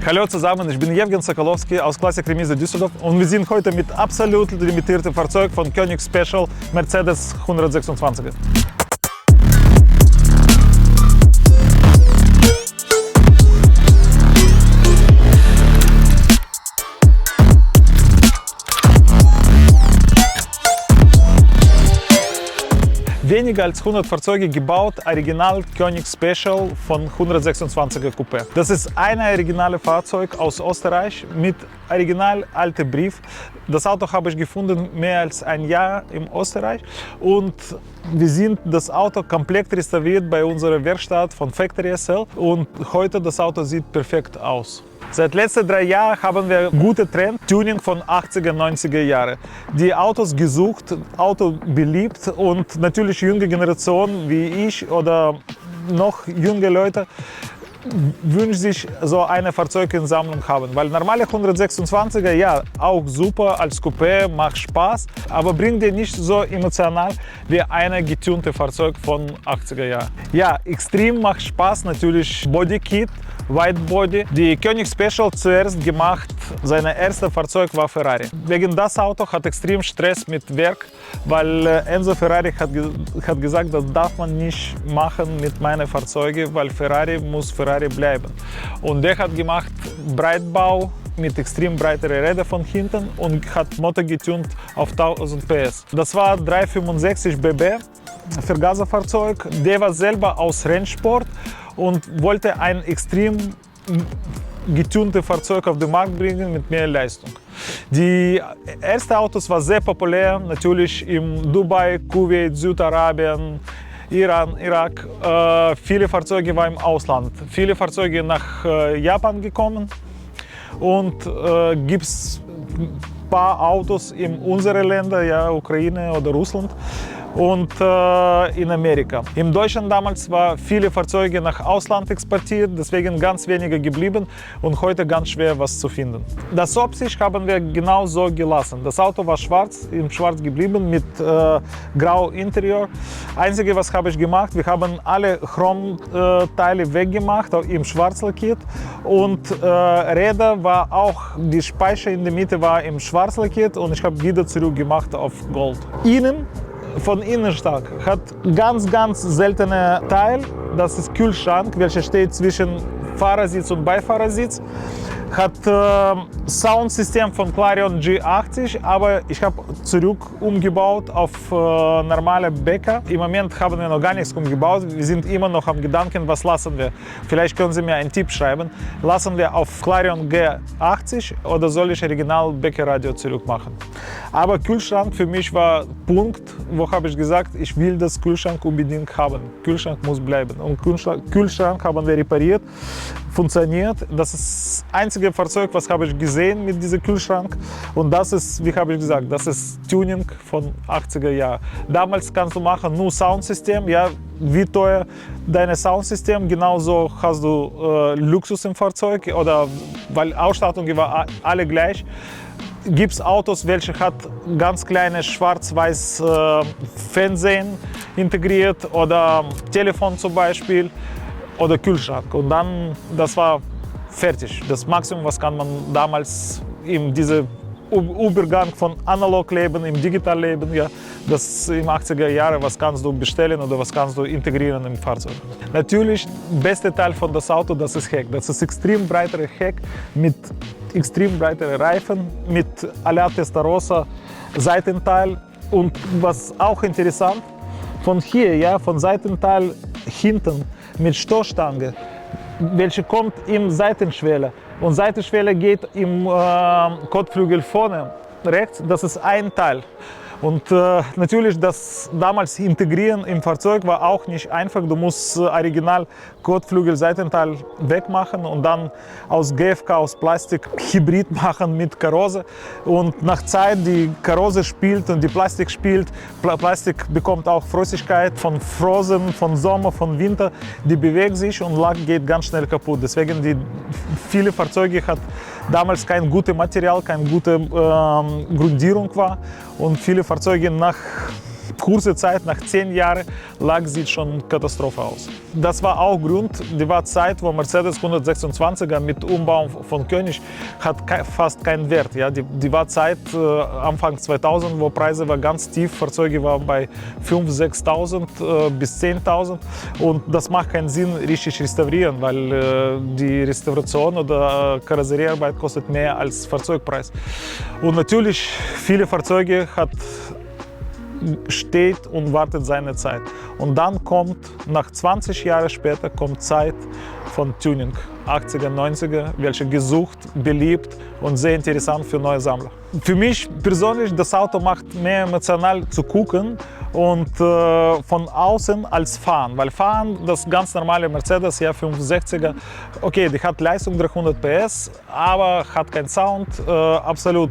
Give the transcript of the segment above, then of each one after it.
Hallo zusammen, ich bin Jewgen Sokolowski aus Classic Remise Düsseldorf und wir sind heute mit absolut limitiertem Fahrzeug von Koenig Special Mercedes 126er. Weniger als 100 Fahrzeuge gebaut, Original Koenig Special von 126er Coupé. Das ist ein originales Fahrzeug aus Österreich mit original altem Brief. Das Auto habe ich gefunden mehr als ein Jahr in Österreich und wir sind das Auto komplett restauriert bei unserer Werkstatt von Factory SL und heute das Auto sieht perfekt aus. Seit letzten 3 Jahren haben wir gute Trend, Tuning von 80er, 90er Jahren. Die Autos gesucht, Auto beliebt und natürlich junge Generation wie ich oder noch junge Leute wünschen sich so eine Fahrzeug in Sammlung haben, weil normale 126er, ja, auch super als Coupé, macht Spaß, aber bringt dir nicht so emotional wie eine getunte Fahrzeug von 80er Jahren. Ja, extrem macht Spaß natürlich Bodykit, White Body. Die Koenig Special zuerst gemacht, sein erstes Fahrzeug war Ferrari. Wegen das Auto hat extrem Stress mit Werk, weil Enzo Ferrari hat gesagt, das darf man nicht machen mit meinen Fahrzeugen, weil Ferrari muss Ferrari bleiben. Und der hat gemacht Breitbau mit extrem breiteren Rädern von hinten und hat Motor getunt auf 1000 PS. Das war 365 BB Vergaserfahrzeug. Der war selber aus Rennsport und wollte ein extrem getuntes Fahrzeug auf den Markt bringen mit mehr Leistung. Die ersten Autos waren sehr populär, natürlich in Dubai, Kuwait, Südarabien, Iran, Irak. Viele Fahrzeuge waren im Ausland. Viele Fahrzeuge nach Japan gekommen und gibt es ein paar Autos in unseren Ländern, ja, Ukraine oder Russland. Und in Amerika. In Deutschland damals waren viele Fahrzeuge nach Ausland exportiert, deswegen ganz wenige geblieben und heute ganz schwer was zu finden. Das Optisch haben wir genau so gelassen. Das Auto war schwarz, im Schwarz geblieben mit grau Interieur. Einzige, was habe ich gemacht, wir haben alle Chromteile weggemacht, im Schwarz lackiert und Räder war auch, die Speicher in der Mitte war im Schwarz lackiert und ich habe wieder zurück gemacht auf Gold. Von innen stark, hat ganz seltene Teil, das ist Kühlschrank, welcher steht zwischen Fahrersitz und Beifahrersitz. Hat Soundsystem von Clarion G80, aber ich habe zurück umgebaut auf normale Bäcker. Im Moment haben wir noch gar nichts umgebaut. Wir sind immer noch am Gedanken, was lassen wir. Vielleicht können Sie mir einen Tipp schreiben. Lassen wir auf Clarion G80 oder soll ich Original Bäckerradio zurück machen? Aber Kühlschrank für mich war Punkt, wo habe ich gesagt, ich will das Kühlschrank unbedingt haben. Kühlschrank muss bleiben. Und Kühlschrank haben wir repariert, funktioniert. Das ist das einzige Fahrzeug, was habe ich gesehen mit diesem Kühlschrank. Und das ist, wie habe ich gesagt, das ist Tuning von 80er Jahren. Damals kannst du machen nur Soundsystem, ja, wie teuer dein Soundsystem, genauso hast du Luxus im Fahrzeug oder weil Ausstattung war alle gleich. Gibt es Autos, welche hat ganz kleine schwarz-weiß Fernsehen integriert oder Telefon zum Beispiel oder Kühlschrank. Und dann, das war fertig. Das Maximum, was kann man damals in diesem Übergang von Analog-Leben im Digital-Leben, ja, das im 80er Jahre, was kannst du bestellen oder was kannst du integrieren im Fahrzeug. Natürlich, der beste Teil von das Auto, das ist Heck. Das ist extrem breiter Heck mit extrem breiteren Reifen, mit Alla Testarossa Seitenteil. Und was auch interessant, von hier, ja, von Seitenteil hinten mit Stoßstange, welche kommt im Seitenschwelle. Und Seitenschwelle geht im Kotflügel vorne rechts, das ist ein Teil. Und natürlich, das damals integrieren im Fahrzeug war auch nicht einfach. Du musst original Kotflügel-Seitenteil wegmachen und dann aus GFK, aus Plastik, Hybrid machen mit Karosse. Und nach Zeit, die Karosse spielt und die Plastik spielt, Plastik bekommt auch Flüssigkeit von Frozen, von Sommer, von Winter, die bewegt sich und Lack geht ganz schnell kaputt. Deswegen viele Fahrzeuge hat damals kein gutes Material, keine gute Grundierung war und viele Fahrzeuge nach kurze Zeit, nach 10 Jahren, sieht schon Katastrophe aus. Das war auch Grund, die war Zeit, wo Mercedes 126er mit Umbau von König hat fast keinen Wert. Ja? Die war Zeit Anfang 2000, wo Preise waren ganz tief, Fahrzeuge waren bei 5.000, 6.000 bis 10.000 und das macht keinen Sinn, richtig restaurieren, weil die Restauration oder Karosseriearbeit kostet mehr als Fahrzeugpreis. Und natürlich, viele Fahrzeuge steht und wartet seine Zeit. Und dann kommt, nach 20 Jahren später, kommt Zeit von Tuning. 80er, 90er, welche gesucht, beliebt und sehr interessant für neue Sammler. Für mich persönlich, das Auto macht mehr emotional zu gucken und von außen als fahren. Weil fahren, das ganz normale Mercedes, ja 560er, okay, die hat Leistung 300 PS, aber hat keinen Sound, absolut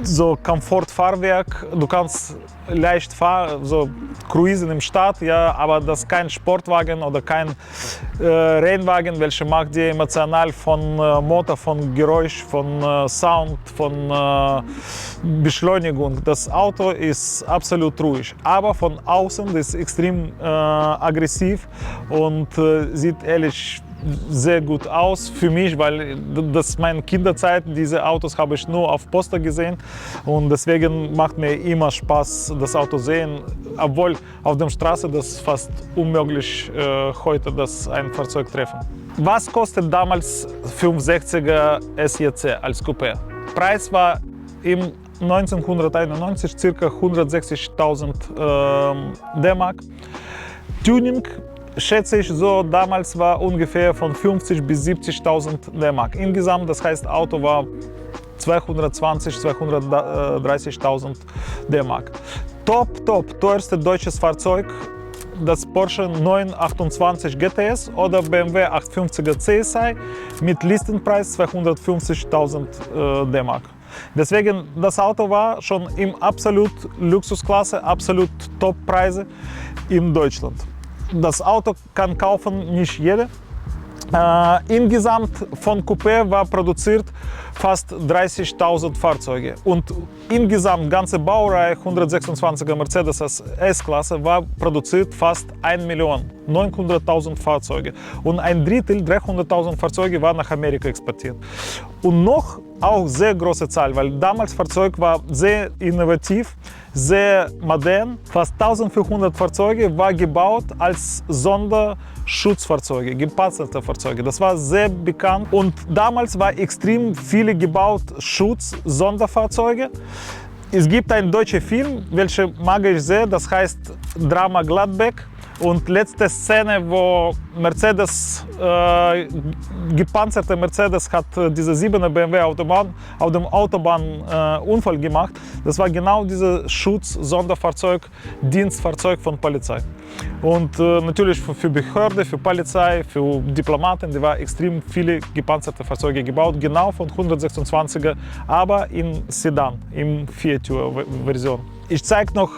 so Komfortfahrwerk, du kannst leicht fahren, so cruisen im Stadt, ja, aber das ist kein Sportwagen oder kein Rennwagen, welcher macht dir emotional von Motor, von Geräusch, von Sound, von Beschleunigung. Das Auto ist absolut ruhig, aber von außen ist extrem aggressiv und sieht ehrlich sehr gut aus für mich, weil das ist meine Kinderzeit. Diese Autos habe ich nur auf Poster gesehen und deswegen macht mir immer Spaß, das Auto sehen, obwohl auf der Straße das ist fast unmöglich heute, das ein Fahrzeug treffen. Was kostet damals 560er SEC als Coupé? Preis war im 1991 ca. 160.000 D-Mark. Tuning schätze ich so, damals war ungefähr von 50.000 bis 70.000 D-Mark. Insgesamt, das heißt, Auto war 220.000, 230.000 D-Mark. Teuerste deutsches Fahrzeug, das Porsche 928 GTS oder BMW 850er CSI mit Listenpreis 250.000 D-Mark. Deswegen, das Auto war schon im absolut Luxusklasse, absolut Top-Preise in Deutschland. Das Auto kann kaufen nicht jeder. Insgesamt von Coupé war produziert fast 30.000 Fahrzeuge und insgesamt ganze Baureihe 126er Mercedes S-Klasse war produziert fast 1.900.000 Fahrzeuge und ein Drittel, 300.000 Fahrzeuge, waren nach Amerika exportiert. Und noch auch sehr große Zahl, weil damals Fahrzeug war sehr innovativ, sehr modern. Fast 1.500 Fahrzeuge war gebaut als Sonderschutzfahrzeuge, gepanzerte Fahrzeuge. Das war sehr bekannt und damals war extrem viele gebaut Schutz-Sonderfahrzeuge. Es gibt einen deutschen Film, welchen mag ich sehr, das heißt Drama Gladbeck. Und letzte Szene, wo Mercedes, gepanzerte Mercedes hat diese 7er BMW auf dem Autobahn Unfall gemacht. Das war genau dieses Schutz-Sonderfahrzeug, Dienstfahrzeug von Polizei. Und natürlich für Behörde, für Polizei, für Diplomaten, da waren extrem viele gepanzerte Fahrzeuge gebaut, genau von 126er, aber in Sedan, in Viertür-Version. Ich zeige noch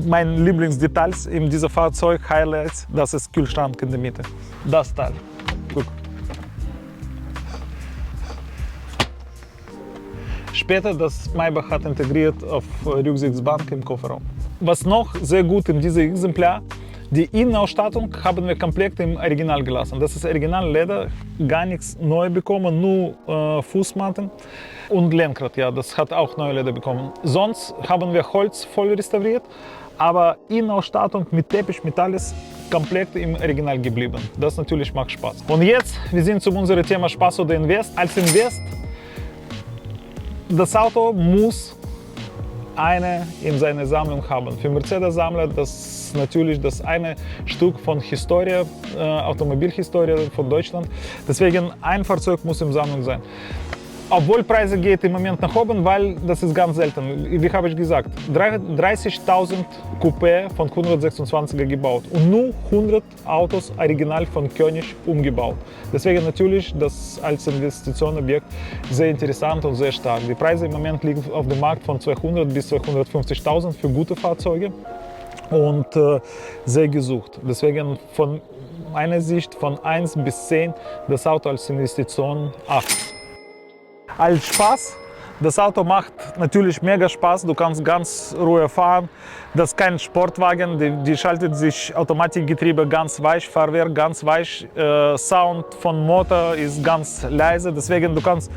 meine Lieblingsdetails in diesem Fahrzeug, Highlights, das ist Kühlschrank in der Mitte. Das Teil. Guck. Später das Maybach hat integriert auf Rücksichtsbank im Kofferraum. Was noch sehr gut in diesem Exemplar, die Innenausstattung haben wir komplett im Original gelassen. Das ist Originalleder, gar nichts neu bekommen, nur Fußmatten und Lenkrad, ja, das hat auch neue Leder bekommen. Sonst haben wir Holz voll restauriert, aber Innenausstattung mit Teppich, mit alles komplett im Original geblieben. Das natürlich macht Spaß. Und jetzt, wir sind zu unserem Thema Spaß oder Invest. Als Invest, das Auto muss eine in seiner Sammlung haben. Für Mercedes-Sammler das ist natürlich das eine Stück von Historie, Automobilhistorie von Deutschland. Deswegen ein Fahrzeug muss in Sammlung sein. Obwohl Preise geht im Moment nach oben, weil das ist ganz selten. Wie habe ich gesagt, 30.000 Coupé von 126er gebaut und nur 100 Autos original von König umgebaut. Deswegen natürlich das als Investitionsobjekt sehr interessant und sehr stark. Die Preise im Moment liegen auf dem Markt von 200 bis 250.000 für gute Fahrzeuge und sehr gesucht. Deswegen von meiner Sicht von 1 bis 10 das Auto als Investition 8. Als Spaß, Das Auto macht natürlich mega Spaß, du kannst ganz ruhig fahren. Das ist kein Sportwagen, die schaltet sich Automatikgetriebe ganz weich, Fahrwerk ganz weich, Sound von Motor ist ganz leise, deswegen du kannst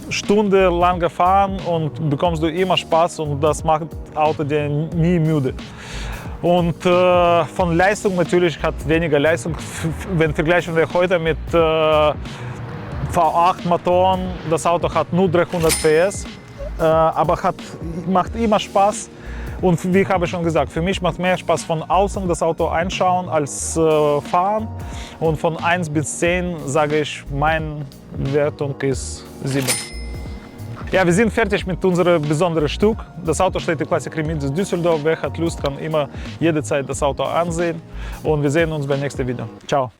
stundenlang fahren und bekommst du immer Spaß und das macht Auto dir nie müde. Und von Leistung natürlich hat weniger Leistung, wenn vergleichen wir heute mit V8-Motoren, das Auto hat nur 300 PS, aber macht immer Spaß. Und wie habe ich schon gesagt, für mich macht mehr Spaß von außen das Auto einschauen als fahren. Und von 1 bis 10 sage ich, meine Wertung ist 7. Ja, wir sind fertig mit unserem besonderen Stück. Das Auto steht in Klasse Remedios Düsseldorf. Wer hat Lust, kann immer jederzeit das Auto ansehen. Und wir sehen uns beim nächsten Video. Ciao.